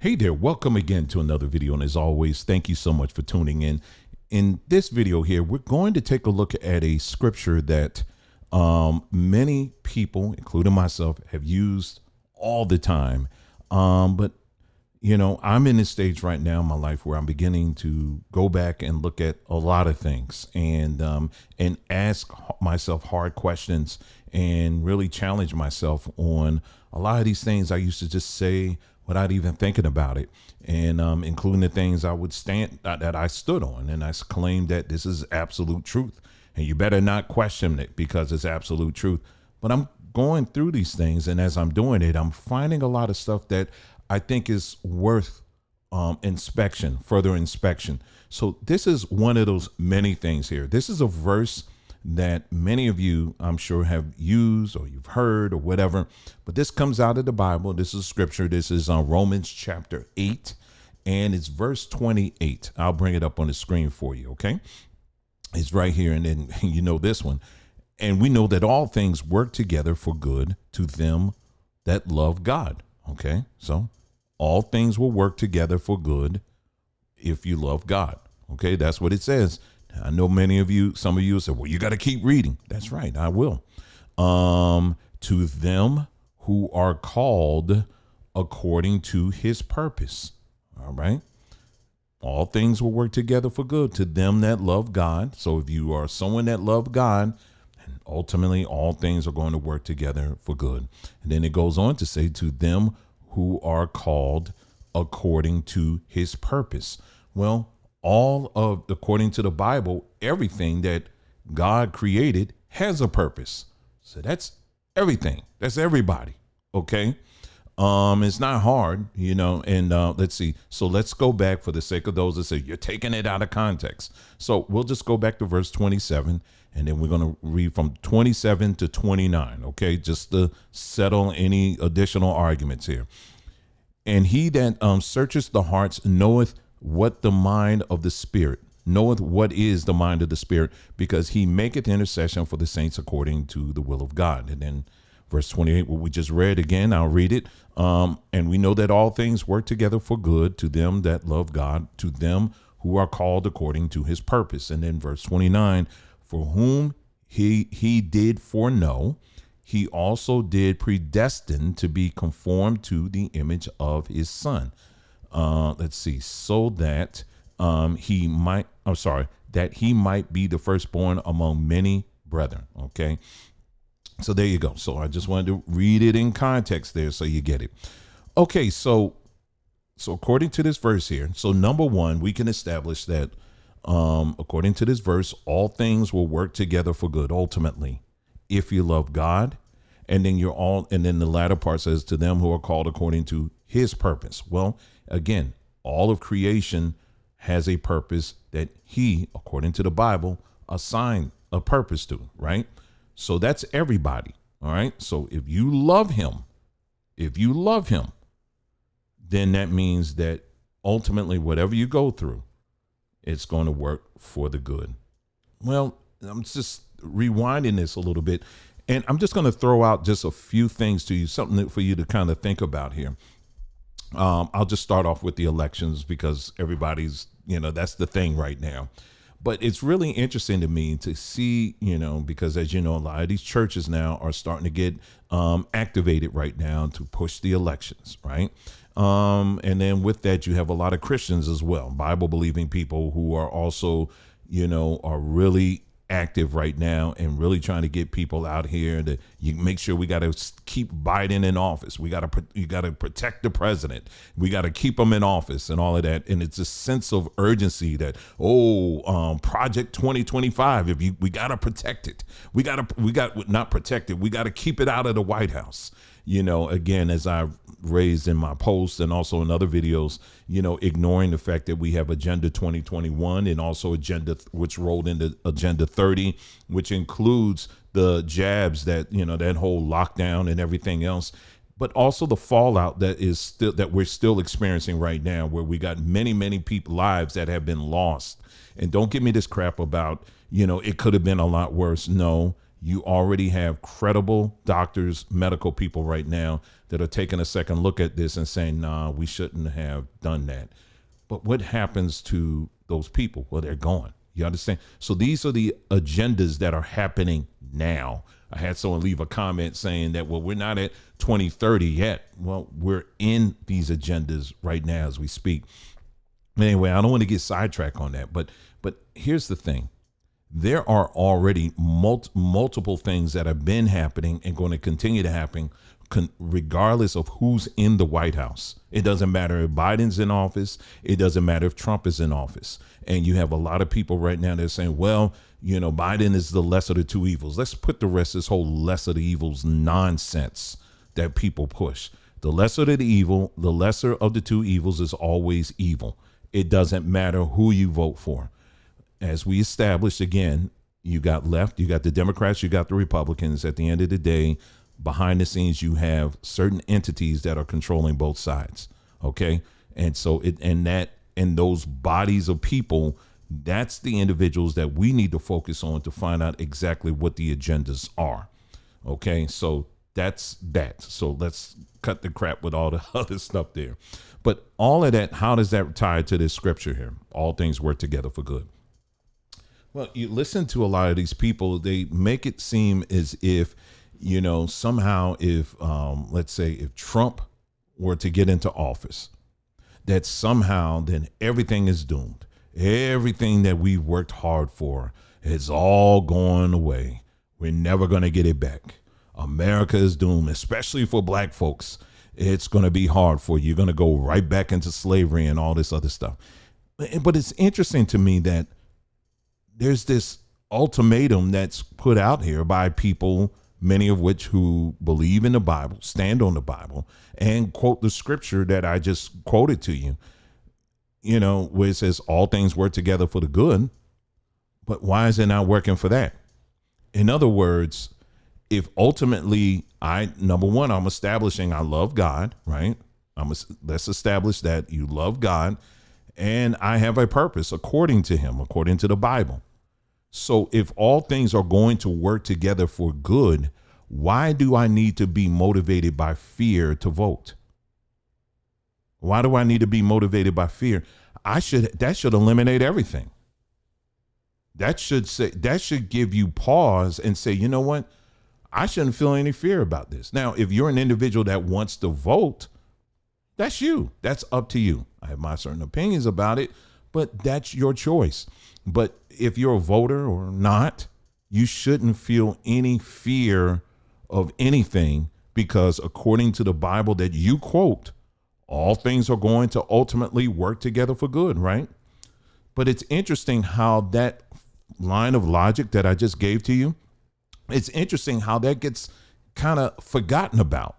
Hey there, welcome again to another video. And as always, thank you so much for tuning in. In this video here, we're going to take a look at a scripture that many people, including myself, have used all the time. But I'm in this stage right now in my life where I'm beginning to go back and look at a lot of things and ask myself hard questions and really challenge myself on a lot of these things I used to just say without even thinking about it, and including the things I would stand that I stood on, and I claimed that this is absolute truth, and you better not question it because it's absolute truth. But I'm going through these things, and as I'm doing it, I'm finding a lot of stuff that I think is worth further inspection. So this is one of those many things here. This is a verse that many of you, I'm sure, have used or you've heard or whatever, but this comes out of the Bible. This is scripture. This is Romans chapter 8, and it's verse 28. I'll bring it up on the screen for you. Okay. It's right here. And then this one. And we know that all things work together for good to them that love God. Okay. So all things will work together for good if you love God. Okay. That's what it says. I know some of you say, well, you got to keep reading. That's right. I will. To them who are called according to his purpose. All right. All things will work together for good to them that love God. So if you are someone that loves God, and ultimately all things are going to work together for good. And then it goes on to say to them who are called according to his purpose. Well, according to the Bible, everything that God created has a purpose. So that's everything. That's everybody. Okay. It's not hard, and let's see. So let's go back for the sake of those that say you're taking it out of context. So we'll just go back to verse 27, and then we're going to read from 27 to 29. Okay. Just to settle any additional arguments here. And he that searches the hearts knoweth what the mind of the Spirit, knoweth what is the mind of the Spirit, because he maketh intercession for the saints according to the will of God. And then verse 28, what we just read again, I'll read it. And we know that all things work together for good to them that love God, to them who are called according to his purpose. And then verse 29, for whom he did foreknow, he also did predestine to be conformed to the image of his Son. Let's see, so that he might be the firstborn among many brethren. Okay. So there you go. So I just wanted to read it in context there so you get it. Okay. So according to this verse here, so number one, we can establish that according to this verse, all things will work together for good ultimately if you love God. And then the latter part says to them who are called according to his purpose. Well, again, all of creation has a purpose that he, according to the Bible, assigned a purpose to, right? So that's everybody. All right. So if you love him, then that means that ultimately whatever you go through, it's going to work for the good. Well, I'm just rewinding this a little bit, and I'm just going to throw out just a few things to you, something for you to kind of think about here. I'll just start off with the elections because everybody's, that's the thing right now. But it's really interesting to me to see, because as you know, a lot of these churches now are starting to get activated right now to push the elections, right? And then with that, you have a lot of Christians as well, Bible believing people who are also, are really active right now and really trying to get people out here to make sure we got to keep Biden in office. You got to protect the president. We got to keep him in office and all of that. And it's a sense of urgency that, Project 2025, we got to protect it. We got not protect it. We got to keep it out of the White House. Again, as I've raised in my posts and also in other videos, ignoring the fact that we have Agenda 2021 and also which rolled into Agenda 30, which includes the jabs that whole lockdown and everything else, but also the fallout that we're still experiencing right now, where we got many, many people lives that have been lost. And don't give me this crap about, it could have been a lot worse. No, You already have credible doctors, medical people right now that are taking a second look at this and saying, nah, we shouldn't have done that. But what happens to those people? Well, they're gone. You understand? So these are the agendas that are happening now. I had someone leave a comment saying that, well, we're not at 2030 yet. Well, we're in these agendas right now as we speak. Anyway, I don't want to get sidetracked on that, but here's the thing. There are already multiple things that have been happening and going to continue to happen regardless of who's in the White House. It doesn't matter if Biden's in office. It doesn't matter if Trump is in office. And you have a lot of people right now that are saying, well, you know, Biden is the lesser of the two evils. Let's put the rest of this whole lesser of the evils nonsense that people push. The lesser of the evil, the lesser of the two evils is always evil. It doesn't matter who you vote for. As we established, again, you got left, you got the Democrats, you got the Republicans. At the end of the day, behind the scenes, you have certain entities that are controlling both sides. Okay. And so and those bodies of people, that's the individuals that we need to focus on to find out exactly what the agendas are. Okay. So that's that. So let's cut the crap with all the other stuff there. But all of that, how does that tie to this scripture here? All things work together for good. Well, you listen to a lot of these people, they make it seem as if, you know, somehow if, let's say, if Trump were to get into office, that somehow then everything is doomed. Everything that we worked hard for is all going away. We're never going to get it back. America is doomed, especially for black folks. It's going to be hard for you. You're going to go right back into slavery and all this other stuff. But it's interesting to me that there's this ultimatum that's put out here by people, many of which who believe in the Bible, stand on the Bible, and quote the scripture that I just quoted to you, you know, where it says all things work together for the good. But why is it not working for that? In other words, if ultimately number one, I'm establishing I love God, right? Let's establish that you love God and I have a purpose according to him, according to the Bible. So if all things are going to work together for good, why do I need to be motivated by fear to vote? Why do I need to be motivated by fear? That should eliminate everything. That should give you pause and say, you know what? I shouldn't feel any fear about this. Now, if you're an individual that wants to vote, that's you. That's up to you. I have my certain opinions about it, but that's your choice. But if you're a voter or not, you shouldn't feel any fear of anything, because according to the Bible that you quote, all things are going to ultimately work together for good, right? But it's interesting how that line of logic that I just gave to you, it's interesting how that gets kind of forgotten about,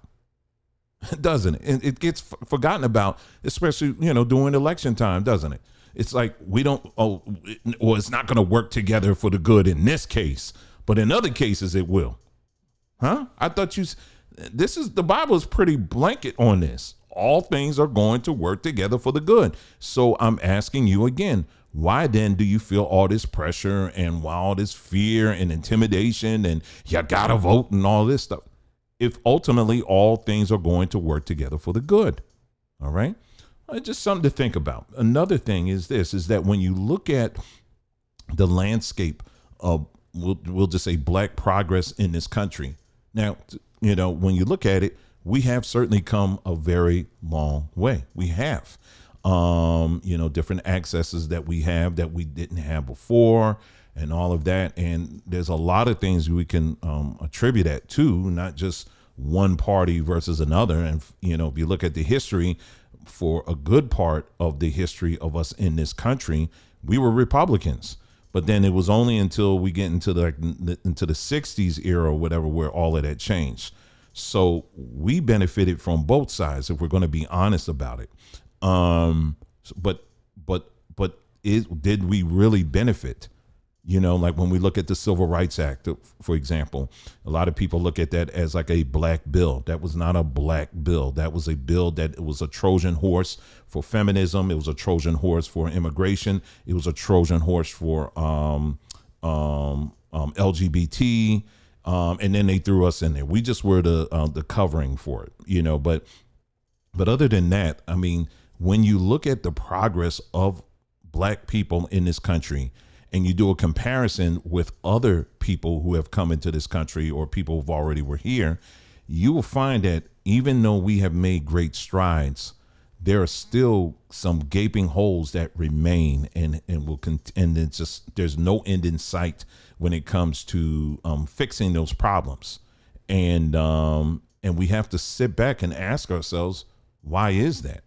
doesn't it? It gets forgotten about, especially, you know, during election time, doesn't it? It's like it's not going to work together for the good in this case, but in other cases it will. Huh? I thought the Bible is pretty blanket on this. All things are going to work together for the good. So I'm asking you again, why then do you feel all this pressure and all this fear and intimidation and you gotta vote and all this stuff, if ultimately all things are going to work together for the good? All right. Just something to think about. Another thing is that when you look at the landscape of, we'll just say, black progress in this country. Now, you know, when you look at it, we have certainly come a very long way. We have, you know, different accesses that we have that we didn't have before and all of that. And there's a lot of things we can attribute that to, not just one party versus another. And, you know, if you look at the history, for a good part of the history of us in this country, we were Republicans. But then it was only until we get into the 60s era or whatever, where all of that changed. So we benefited from both sides, if we're going to be honest about it. But did we really benefit? You know, like when we look at the Civil Rights Act, for example, a lot of people look at that as like a black bill. That was not a black bill. That was a bill that was a Trojan horse for feminism. It was a Trojan horse for immigration. It was a Trojan horse for LGBT. And then they threw us in there. We just were the covering for it, but other than that, I mean, when you look at the progress of black people in this country and you do a comparison with other people who have come into this country or people who've already were here, you will find that even though we have made great strides, there are still some gaping holes that remain and and it's just, there's no end in sight when it comes to fixing those problems. And we have to sit back and ask ourselves, why is that?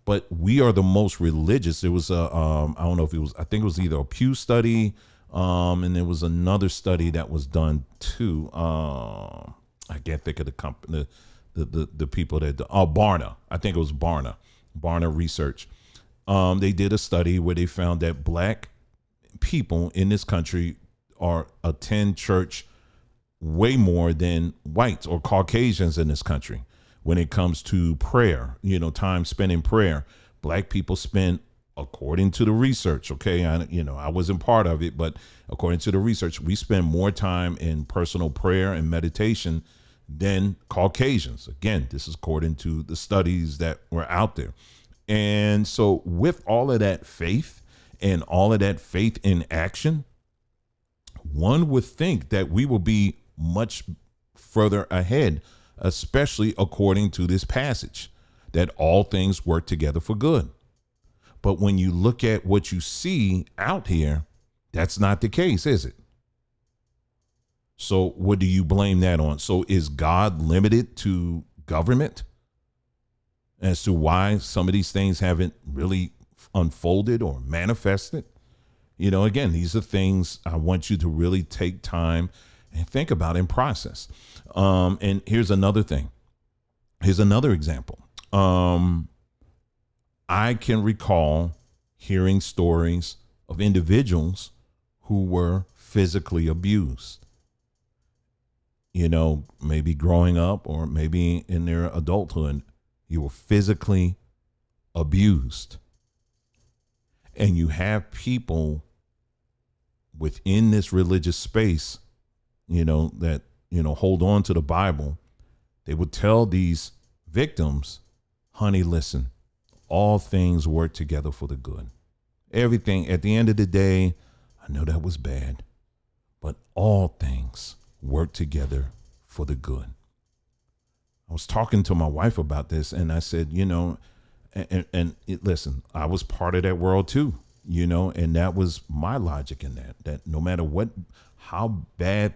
But we are the most religious. There was I don't know if it was, I think it was either a Pew study, and there was another study that was done too. I can't think of the company, the people that, Barna. I think it was Barna Research. They did a study where they found that black people in this country attend church way more than whites or Caucasians in this country. When it comes to prayer, time spent in prayer, black people spend, according to the research, okay, I wasn't part of it, but according to the research, we spend more time in personal prayer and meditation than Caucasians. Again, this is according to the studies that were out there. And so with all of that faith and all of that faith in action, one would think that we will be much further ahead, especially according to this passage, that all things work together for good. But when you look at what you see out here, that's not the case, is it? So what do you blame that on? So is God limited to government as to why some of these things haven't really unfolded or manifested? Again, these are things I want you to really take time and think about and process. And here's another thing. Here's another example. I can recall hearing stories of individuals who were physically abused. Maybe growing up or maybe in their adulthood, you were physically abused. And you have people within this religious space, that, hold on to the Bible. They would tell these victims, honey, listen, all things work together for the good. Everything at the end of the day, I know that was bad, but all things work together for the good. I was talking to my wife about this and I said, listen, I was part of that world too, and that was my logic in that no matter how bad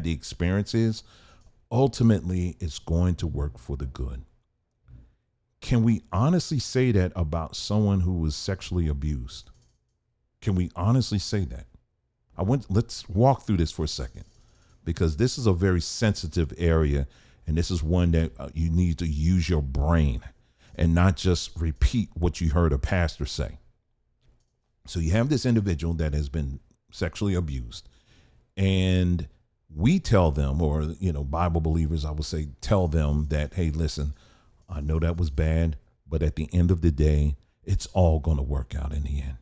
the experience is, ultimately it's going to work for the good. Can we honestly say that about someone who was sexually abused? Can we honestly say that? Let's walk through this for a second, because this is a very sensitive area. And this is one that you need to use your brain and not just repeat what you heard a pastor say. So you have this individual that has been sexually abused, and we tell them, or, Bible believers, I would say, tell them that, hey, listen, I know that was bad, but at the end of the day, it's all going to work out in the end.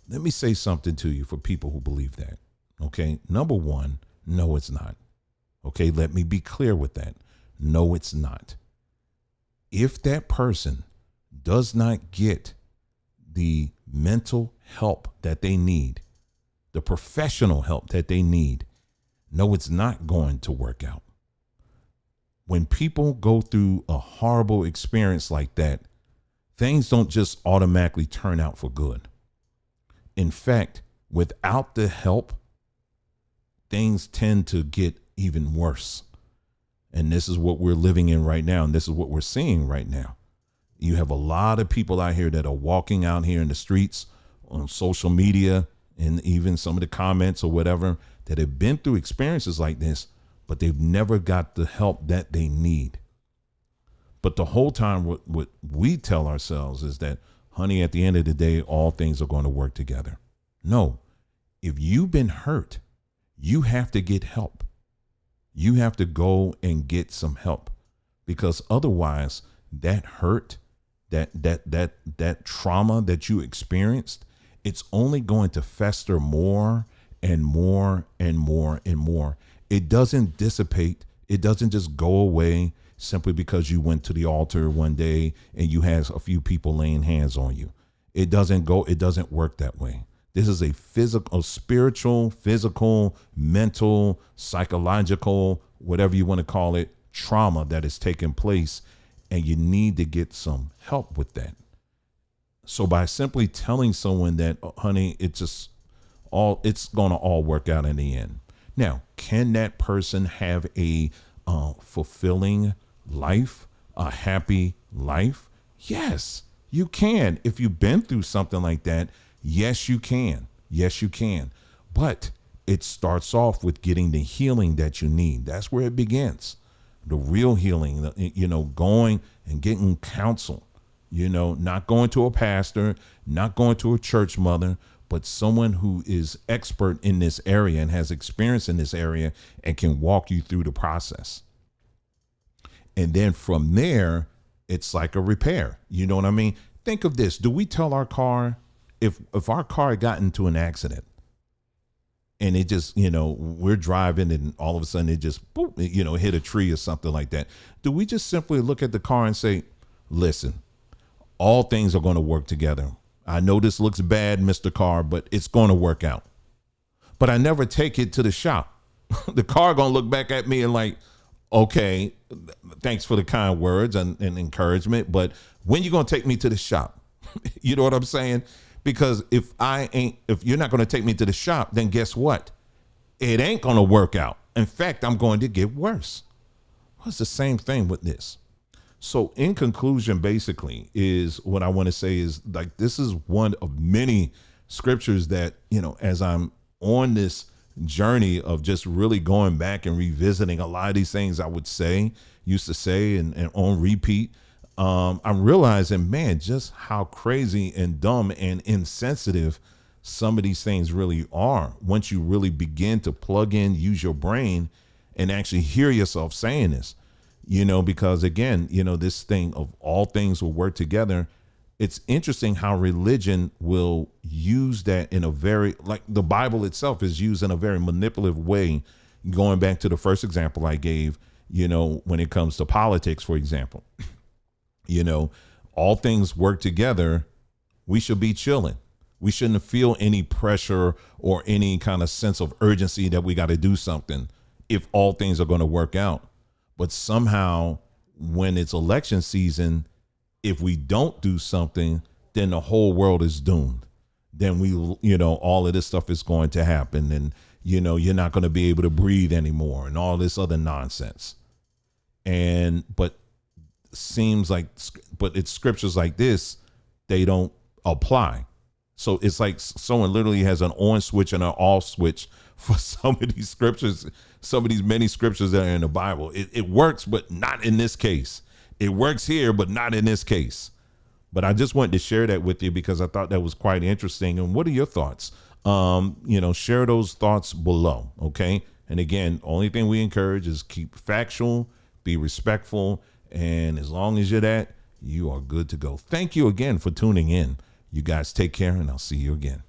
Let me say something to you for people who believe that. Okay. Number one, no, it's not. Okay. Let me be clear with that. No, it's not. If that person does not get the mental help that they need, the professional help that they need, no, it's not going to work out. When people go through a horrible experience like that, things don't just automatically turn out for good. In fact, without the help, things tend to get even worse. And this is what we're living in right now. And this is what we're seeing right now. You have a lot of people out here that are walking out here in the streets, on social media, and even some of the comments or whatever, that have been through experiences like this, but they've never got the help that they need. But the whole time, what we tell ourselves is that, honey, at the end of the day, all things are going to work together. No, if you've been hurt, you have to get help. You have to go and get some help, because otherwise that hurt, that trauma that you experienced, it's only going to fester more and more and more and more. It doesn't dissipate. It doesn't just go away simply because you went to the altar one day and you had a few people laying hands on you. It doesn't work that way. This is a physical, spiritual, physical, mental, psychological, whatever you want to call it, trauma that is taking place. And you need to get some help with that. So by simply telling someone that, "Oh, honey, it's going to all work out in the end." Now, can that person have a fulfilling life, a happy life? Yes, you can. If you've been through something like that, yes, you can. Yes, you can. But it starts off with getting the healing that you need. That's where it begins. The real healing, going and getting counsel, not going to a pastor, not going to a church mother, but someone who is expert in this area and has experience in this area and can walk you through the process. And then from there, it's like a repair. You know what I mean? Think of this. Do we tell our car, if our car got into an accident and it just, we're driving and all of a sudden it just, boop, hit a tree or something like that. Do we just simply look at the car and say, "Listen, all things are going to work together. I know this looks bad, Mr. Car, but it's going to work out." But I never take it to the shop. The car going to look back at me and like, "Okay, thanks for the kind words and encouragement, but when you going to take me to the shop?" You know what I'm saying? Because if you're not going to take me to the shop, then guess what? It ain't going to work out. In fact, I'm going to get worse. Well, it's the same thing with this. So in conclusion, basically, is what I want to say is like, this is one of many scriptures that, as I'm on this journey of just really going back and revisiting a lot of these things I used to say and on repeat, I'm realizing, man, just how crazy and dumb and insensitive some of these things really are once you really begin to plug in, use your brain and actually hear yourself saying this, because again, this thing of all things will work together. It's interesting how religion will use that in a very, like the Bible itself is used in a very manipulative way. Going back to the first example I gave, when it comes to politics, for example, all things work together. We should be chilling. We shouldn't feel any pressure or any kind of sense of urgency that we got to do something if all things are going to work out. But somehow when it's election season, if we don't do something, then the whole world is doomed. Then all of this stuff is going to happen and, you're not going to be able to breathe anymore and all this other nonsense. But it's scriptures like this, they don't apply. So it's like someone literally has an on switch and an off switch for some of these scriptures, some of these many scriptures that are in the Bible. It works, but not in this case. It works here, but not in this case. But I just wanted to share that with you because I thought that was quite interesting. And what are your thoughts? Share those thoughts below. Okay. And again, only thing we encourage is keep factual, be respectful. And as long as you're that, you are good to go. Thank you again for tuning in. You guys take care and I'll see you again.